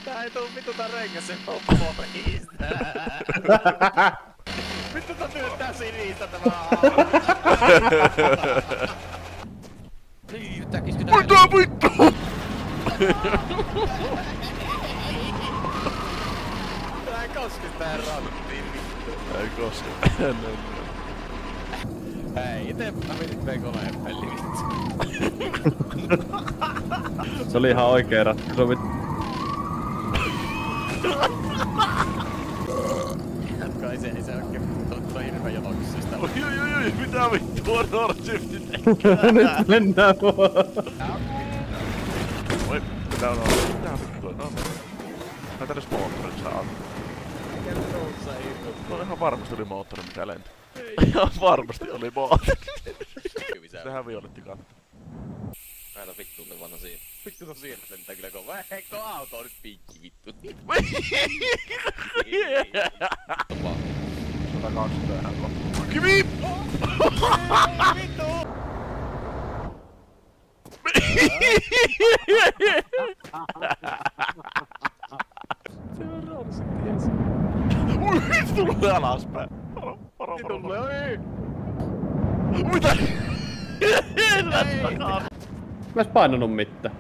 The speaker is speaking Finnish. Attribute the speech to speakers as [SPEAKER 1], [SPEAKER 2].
[SPEAKER 1] Tää ei tuu vittu tää rengas sen pois. Vittu tää työttää sinistä tämä auto. Niin, nyt äkisty näin.
[SPEAKER 2] Mitä vittu?
[SPEAKER 1] Tää ei koske tää rattiin vittu.
[SPEAKER 2] Ei koske.
[SPEAKER 1] Hei, ite mä vedin P3 pelli vittu.
[SPEAKER 3] Se oli ihan oikee ratkaisu.
[SPEAKER 1] Kai se ei se oikein tuo hirveä jotoksesta.
[SPEAKER 2] Oi, mitä vittua Northshifti tekee?
[SPEAKER 3] Nyt mennään vaan.
[SPEAKER 2] Oi, mitä on? Mitä vittua? No. Mä tänne moottorit saa. No ihan varmasti oli moottori mikä lenti. Ihan varmasti oli moottori. Sehän violetti katto.
[SPEAKER 1] Näitä vittuille vanha siinä. Vittu on siinä lentää kyllä kovaa. Heikko auto on nyt pinkki vittu.
[SPEAKER 2] 120 ihan kohta. Kivi!
[SPEAKER 1] Vittu! Se on raudasit ties.
[SPEAKER 2] Ui, vittu tulee alaspäin. Varo.
[SPEAKER 1] Tulee, oi!
[SPEAKER 2] Mitä?
[SPEAKER 3] Mä ois painanut mitään.